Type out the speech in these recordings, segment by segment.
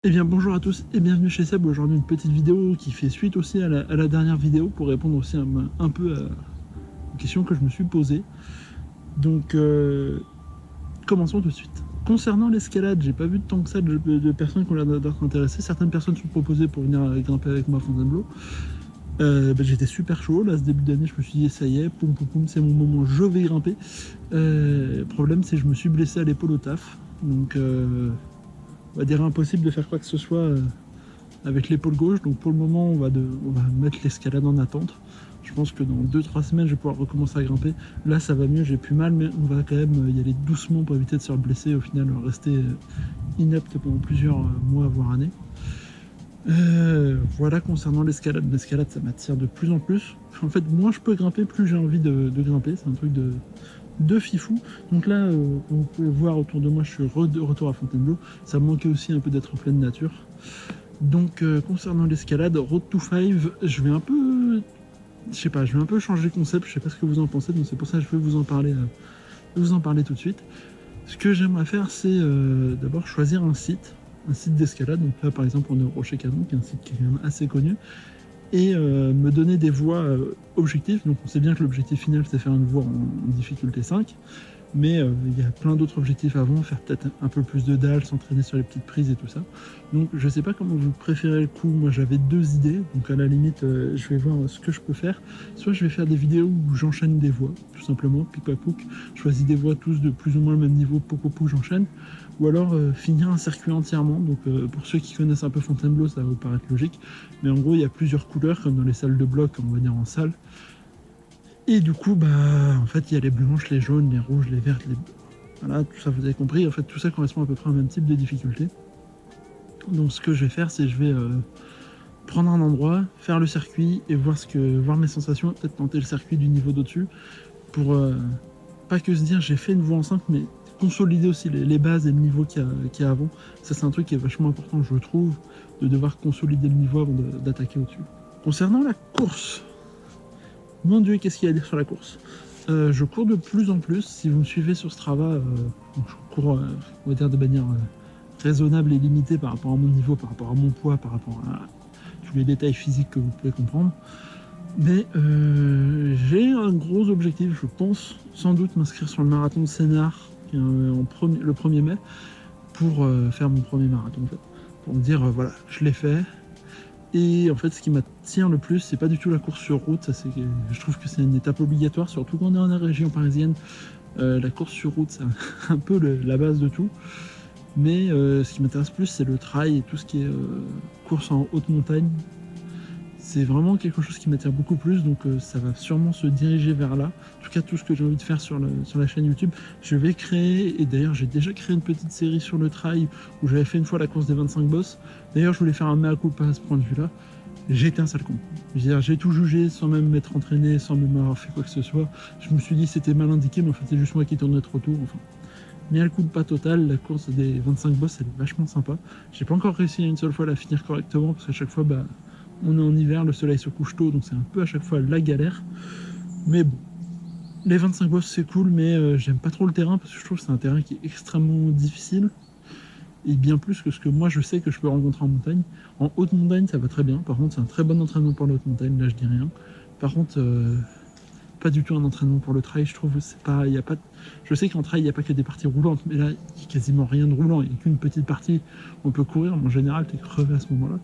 Eh bien bonjour à tous et bienvenue chez Seb. Aujourd'hui une petite vidéo qui fait suite aussi à la dernière vidéo pour répondre aussi un peu à une question que je me suis posée. Donc commençons tout de suite. Concernant l'escalade, j'ai pas vu tant que ça de personnes qui ont l'air d'être intéressées. Certaines personnes sont proposées pour venir grimper avec moi à Fontainebleau. J'étais super chaud, là ce début d'année je me suis dit ça y est, poum poum poum, c'est mon moment, je vais grimper. Le problème c'est que je me suis blessé à l'épaule au taf, donc on va dire impossible de faire quoi que ce soit avec l'épaule gauche. Donc pour le moment, on va mettre l'escalade en attente. Je pense que dans 2-3 semaines, je vais pouvoir recommencer à grimper. Là, ça va mieux, j'ai plus mal, mais on va quand même y aller doucement pour éviter de se faire blesser. Au final, rester inapte pendant plusieurs mois, voire années. Voilà concernant l'escalade. L'escalade, ça m'attire de plus en plus. En fait, moins je peux grimper, plus j'ai envie de grimper. C'est un truc de fifou. Donc là, vous pouvez voir autour de moi, je suis de retour à Fontainebleau. Ça me manquait aussi un peu d'être en pleine nature. Donc concernant l'escalade, Road to 5, je vais un peu, je vais un peu changer de concept. Je sais pas ce que vous en pensez, donc c'est pour ça que je vais vous en parler tout de suite. Ce que j'aimerais faire, c'est d'abord choisir un site d'escalade. Donc là, par exemple, on est au Rocher Canon, qui est un site qui est quand même assez connu, et me donner des voies objectives. Donc on sait bien que l'objectif final, c'est faire une voie en difficulté 5. Mais il y a plein d'autres objectifs avant, faire peut-être un peu plus de dalles, s'entraîner sur les petites prises et tout ça. Donc je sais pas comment vous préférez le coup. Moi j'avais deux idées, donc à la limite je vais voir ce que je peux faire. Soit je vais faire des vidéos où j'enchaîne des voies, tout simplement, pic à pouc, je choisis des voies tous de plus ou moins le même niveau, pouc, j'enchaîne. Ou alors finir un circuit entièrement. Donc pour ceux qui connaissent un peu Fontainebleau, ça va vous paraître logique. Mais en gros il y a plusieurs couleurs, comme dans les salles de bloc, on va dire en salle. Et du coup, en fait, il y a les blanches, les jaunes, les rouges, les vertes, voilà, tout ça, vous avez compris. En fait, tout ça correspond à peu près au même type de difficulté. Donc, ce que je vais faire, c'est je vais prendre un endroit, faire le circuit et voir mes sensations, peut-être tenter le circuit du niveau d'au-dessus, pour pas que se dire j'ai fait une voie en 5, mais consolider aussi les bases et le niveau qu'il y a avant. Ça, c'est un truc qui est vachement important, je trouve, de devoir consolider le niveau avant d'attaquer au-dessus. Concernant la course, mon Dieu, qu'est-ce qu'il y a à dire sur la course? Je cours de plus en plus. Si vous me suivez sur Strava, je cours, on va dire, de manière raisonnable et limitée par rapport à mon niveau, par rapport à mon poids, par rapport à tous les détails physiques que vous pouvez comprendre. Mais j'ai un gros objectif, je pense sans doute m'inscrire sur le marathon de Sénart le 1er mai pour faire mon premier marathon en fait. Pour me dire voilà, je l'ai fait. Et en fait, ce qui m'attire le plus, c'est pas du tout la course sur route. Ça, je trouve que c'est une étape obligatoire, surtout quand on est dans la région parisienne. La course sur route, c'est un peu la base de tout. Mais ce qui m'intéresse plus, c'est le trail et tout ce qui est course en haute montagne. C'est vraiment quelque chose qui m'attire beaucoup plus, donc ça va sûrement se diriger vers là. En tout cas, tout ce que j'ai envie de faire sur la chaîne YouTube, je vais créer, et d'ailleurs j'ai déjà créé une petite série sur le trail, où j'avais fait une fois la course des 25 bosses. D'ailleurs, je voulais faire un mea culpa à ce point de vue-là. J'ai été un sale con. J'ai tout jugé sans même m'être entraîné, sans même avoir fait quoi que ce soit. Je me suis dit c'était mal indiqué, mais en fait c'est juste moi qui tournais trop tôt. Enfin, mea culpa total, la course des 25 bosses, elle est vachement sympa. J'ai pas encore réussi une seule fois à la finir correctement, parce qu'à chaque fois, on est en hiver, le soleil se couche tôt, donc c'est un peu à chaque fois la galère. Mais bon, les 25 bosses c'est cool, mais j'aime pas trop le terrain parce que je trouve que c'est un terrain qui est extrêmement difficile. Et bien plus que ce que moi je sais que je peux rencontrer en montagne. En haute montagne ça va très bien, par contre c'est un très bon entraînement pour la haute montagne, là je dis rien. Par contre, pas du tout un entraînement pour le trail, je trouve. C'est pas, y a pas, je sais qu'en trail il n'y a pas que des parties roulantes, mais là il n'y a quasiment rien de roulant, il n'y a qu'une petite partie où on peut courir, mais en général t'es crevé à ce moment-là.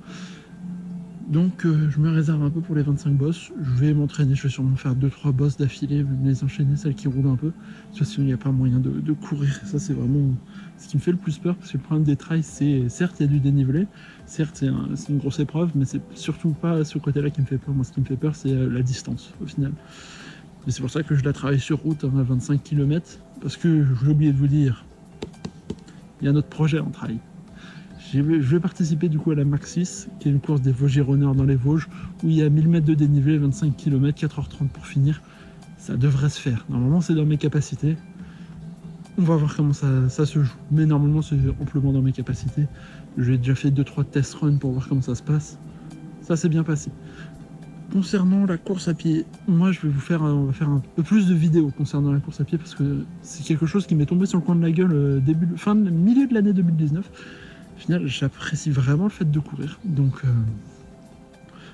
Donc je me réserve un peu pour les 25 bosses, je vais m'entraîner, je vais sûrement faire 2-3 bosses d'affilée, les enchaîner, celles qui roulent un peu, parce que sinon il n'y a pas moyen de courir, ça c'est vraiment ce qui me fait le plus peur, parce que le problème des trails, c'est certes il y a du dénivelé, certes c'est une grosse épreuve, mais c'est surtout pas ce côté-là qui me fait peur. Moi ce qui me fait peur c'est la distance au final. Et c'est pour ça que je la travaille sur route à 25 km, parce que j'ai oublié de vous dire, il y a notre projet en trail. Je vais participer du coup à la Maxis, qui est une course des Vosgironeurs dans les Vosges, où il y a 1000 mètres de dénivelé, 25 km, 4h30 pour finir. Ça devrait se faire. Normalement, c'est dans mes capacités. On va voir comment ça se joue. Mais normalement, c'est amplement dans mes capacités. J'ai déjà fait 2-3 test runs pour voir comment ça se passe. Ça s'est bien passé. Concernant la course à pied, moi on va faire un peu plus de vidéos concernant la course à pied, parce que c'est quelque chose qui m'est tombé sur le coin de la gueule milieu de l'année 2019. Au final, j'apprécie vraiment le fait de courir. Donc,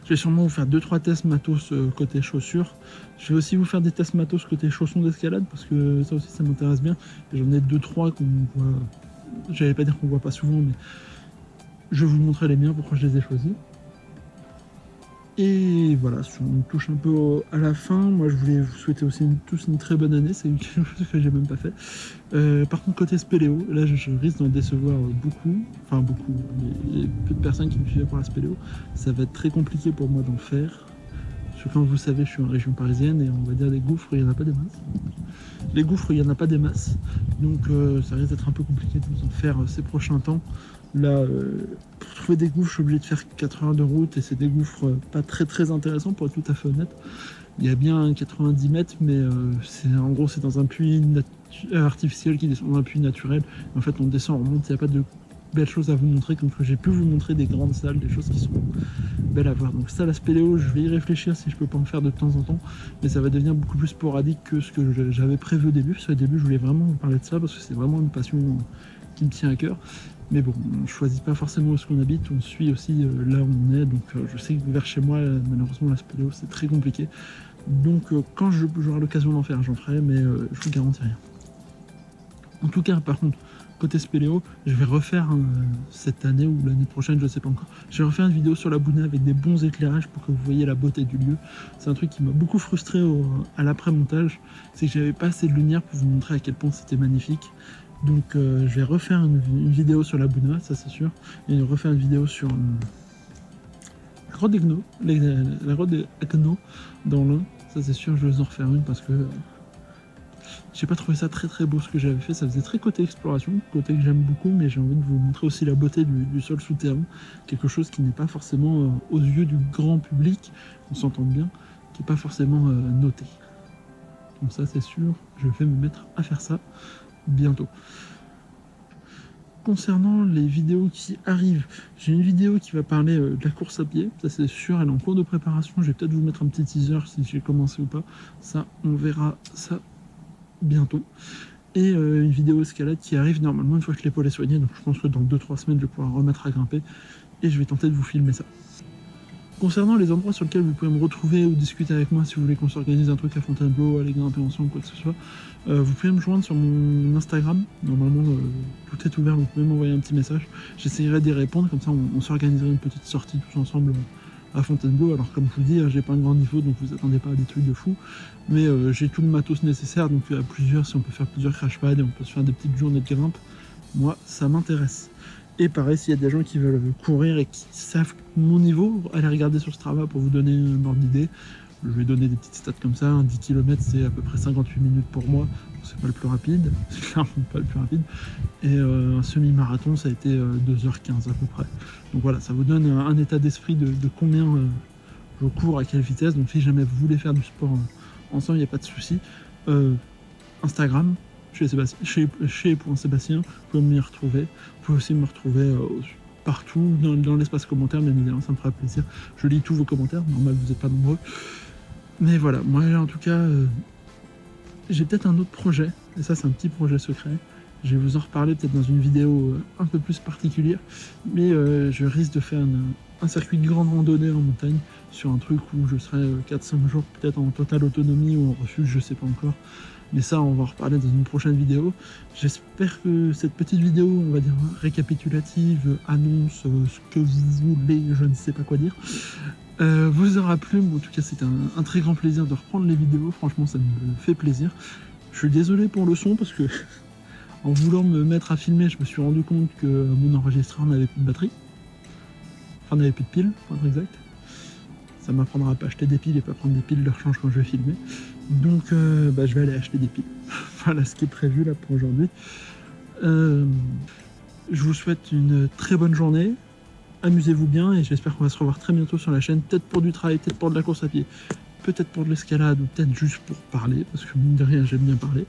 je vais sûrement vous faire 2-3 tests matos côté chaussures. Je vais aussi vous faire des tests matos côté chaussons d'escalade parce que ça aussi, ça m'intéresse bien. Et j'en ai 2-3 qu'on voit. J'allais pas dire qu'on voit pas souvent, mais je vais vous montrer les miens, pourquoi je les ai choisis. Et voilà, si on touche un peu à la fin, moi je voulais vous souhaiter aussi tous une très bonne année, c'est quelque chose que j'ai même pas fait. Par contre côté spéléo, là je risque d'en décevoir beaucoup, enfin beaucoup, les peu de personnes qui me suivent pour la spéléo, ça va être très compliqué pour moi d'en faire. Parce que comme vous savez, je suis en région parisienne et on va dire des gouffres, il n'y en a pas des masses. Les gouffres, il n'y en a pas des masses, donc ça risque d'être un peu compliqué de vous en faire ces prochains temps. Là, pour trouver des gouffres, je suis obligé de faire 4 heures de route et c'est des gouffres pas très intéressants pour être tout à fait honnête. Il y a bien 90 mètres, mais en gros c'est dans un puits artificiel qui descend dans un puits naturel. En fait, on descend, on remonte, il n'y a pas de belles choses à vous montrer, comme que j'ai pu vous montrer des grandes salles, des choses qui sont belles à voir. Donc ça, la spéléo, je vais y réfléchir si je peux pas en faire de temps en temps, mais ça va devenir beaucoup plus sporadique que ce que j'avais prévu au début. Parce qu'au début, je voulais vraiment vous parler de ça parce que c'est vraiment une passion qui me tient à cœur. Mais bon, on ne choisit pas forcément où est-ce qu'on habite, on suit aussi là où on est. Donc je sais que vers chez moi, malheureusement, la spéléo, c'est très compliqué. Donc quand j'aurai l'occasion d'en faire, j'en ferai, mais je vous garantis rien. En tout cas, par contre, côté spéléo, je vais refaire cette année ou l'année prochaine, je ne sais pas encore. Je vais refaire une vidéo sur la Bouna avec des bons éclairages pour que vous voyez la beauté du lieu. C'est un truc qui m'a beaucoup frustré à l'après-montage, c'est que j'avais pas assez de lumière pour vous montrer à quel point c'était magnifique. Donc je vais refaire une vidéo sur la Bouna, ça c'est sûr, et refaire une vidéo sur la grotte des Gnaux, la grotte des Gnaux dans l'Ain, ça c'est sûr, je vais en refaire une parce que j'ai pas trouvé ça très beau ce que j'avais fait, ça faisait très côté exploration, côté que j'aime beaucoup, mais j'ai envie de vous montrer aussi la beauté du sol souterrain, quelque chose qui n'est pas forcément aux yeux du grand public, on s'entend bien, qui n'est pas forcément noté. Donc ça c'est sûr, je vais me mettre à faire ça bientôt. Concernant les vidéos qui arrivent, j'ai une vidéo qui va parler de la course à pied, ça c'est sûr, elle est en cours de préparation, je vais peut-être vous mettre un petit teaser si j'ai commencé ou pas, ça on verra ça bientôt. Et une vidéo escalade qui arrive normalement une fois que l'épaule est soignée, donc je pense que dans 2-3 semaines je vais pouvoir remettre à grimper et je vais tenter de vous filmer ça. Concernant les endroits sur lesquels vous pouvez me retrouver ou discuter avec moi si vous voulez qu'on s'organise un truc à Fontainebleau, aller grimper ensemble, quoi que ce soit, vous pouvez me joindre sur mon Instagram. Normalement, tout est ouvert, vous pouvez m'envoyer un petit message. J'essayerai d'y répondre, comme ça on s'organiserait une petite sortie tous ensemble à Fontainebleau. Alors comme je vous dis, j'ai pas un grand niveau, donc vous attendez pas à des trucs de fou. Mais j'ai tout le matos nécessaire, donc à plusieurs, si on peut faire plusieurs crash pads et on peut se faire des petites journées de grimpe, moi ça m'intéresse. Et pareil, s'il y a des gens qui veulent courir et qui savent mon niveau, allez regarder sur Strava pour vous donner un ordre d'idée. Je vais donner des petites stats comme ça. Un 10 km, c'est à peu près 58 minutes pour moi. C'est pas le plus rapide, c'est clairement pas le plus rapide. Et un semi-marathon, ça a été 2h15 à peu près. Donc voilà, ça vous donne un état d'esprit de combien je cours, à quelle vitesse. Donc si jamais vous voulez faire du sport ensemble, il n'y a pas de souci. Instagram, chez Sébastien, vous pouvez m'y retrouver. Vous pouvez aussi me retrouver partout dans l'espace commentaire, bien évidemment, ça me fera plaisir. Je lis tous vos commentaires, normal, vous n'êtes pas nombreux. Mais voilà, moi en tout cas, j'ai peut-être un autre projet, et ça c'est un petit projet secret. Je vais vous en reparler peut-être dans une vidéo un peu plus particulière, mais je risque de faire un circuit de grande randonnée en montagne, sur un truc où je serai 4-5 jours peut-être en totale autonomie ou en refuge, je sais pas encore. Mais ça, on va en reparler dans une prochaine vidéo. J'espère que cette petite vidéo, on va dire récapitulative, annonce ce que vous voulez, je ne sais pas quoi dire, vous aura plu. En tout cas, c'était un très grand plaisir de reprendre les vidéos. Franchement, ça me fait plaisir. Je suis désolé pour le son parce que en voulant me mettre à filmer, je me suis rendu compte que mon enregistreur n'avait plus de batterie. Enfin, n'avait plus de piles, pour être exact. Ça m'apprendra à pas acheter des piles et pas prendre des piles de rechange quand je vais filmer. Donc je vais aller acheter des piles. Voilà ce qui est prévu là pour aujourd'hui. Je vous souhaite une très bonne journée. Amusez-vous bien et j'espère qu'on va se revoir très bientôt sur la chaîne. Peut-être pour du travail, peut-être pour de la course à pied, peut-être pour de l'escalade ou peut-être juste pour parler, parce que mine de rien j'aime bien parler.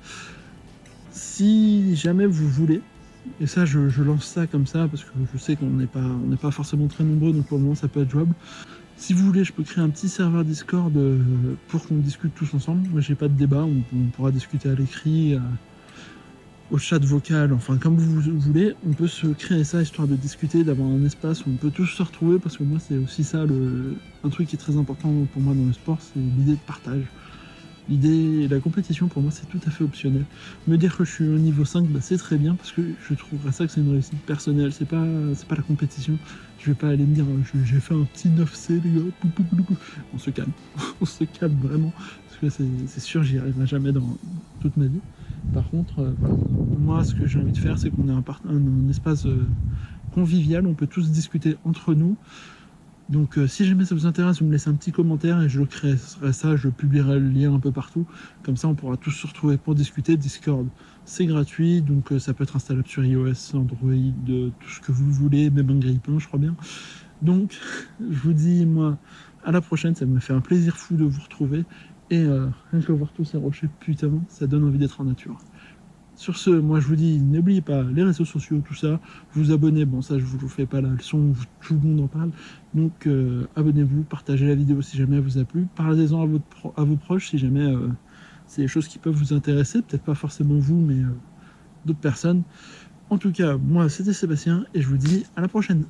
Si jamais vous voulez, et ça je lance ça comme ça parce que je sais qu'on n'est pas forcément très nombreux, donc pour le moment ça peut être jouable. Si vous voulez, je peux créer un petit serveur Discord pour qu'on discute tous ensemble. Moi, j'ai pas de débat, on pourra discuter à l'écrit au chat vocal, enfin comme vous voulez, on peut se créer ça histoire de discuter, d'avoir un espace où on peut tous se retrouver, parce que moi c'est aussi ça un truc qui est très important pour moi dans le sport, c'est l'idée de partage. L'idée, la compétition pour moi c'est tout à fait optionnel. Me dire que je suis au niveau 5, bah, c'est très bien parce que je trouverais ça que c'est une réussite personnelle, c'est pas la compétition. Je vais pas aller me dire j'ai fait un petit 9C les gars, on se calme, on se calme vraiment, parce que c'est sûr j'y arriverai jamais dans toute ma vie. Par contre, voilà. Moi ce que j'ai envie de faire c'est qu'on ait un espace convivial, on peut tous discuter entre nous. Donc si jamais ça vous intéresse, vous me laissez un petit commentaire et je créerai ça, je publierai le lien un peu partout. Comme ça, on pourra tous se retrouver pour discuter. Discord, c'est gratuit, donc ça peut être installable sur iOS, Android, tout ce que vous voulez, même un grille-pain, je crois bien. Donc, je vous dis, moi, à la prochaine, ça me fait un plaisir fou de vous retrouver. Et rien que voir tous ces rochers, putain, ça donne envie d'être en nature. Sur ce, moi je vous dis, n'oubliez pas les réseaux sociaux, tout ça, vous abonnez, bon ça je vous fais pas la leçon, tout le monde en parle, donc abonnez-vous, partagez la vidéo si jamais elle vous a plu, parlez-en à vos proches si jamais c'est des choses qui peuvent vous intéresser, peut-être pas forcément vous, mais d'autres personnes. En tout cas, moi c'était Sébastien et je vous dis à la prochaine.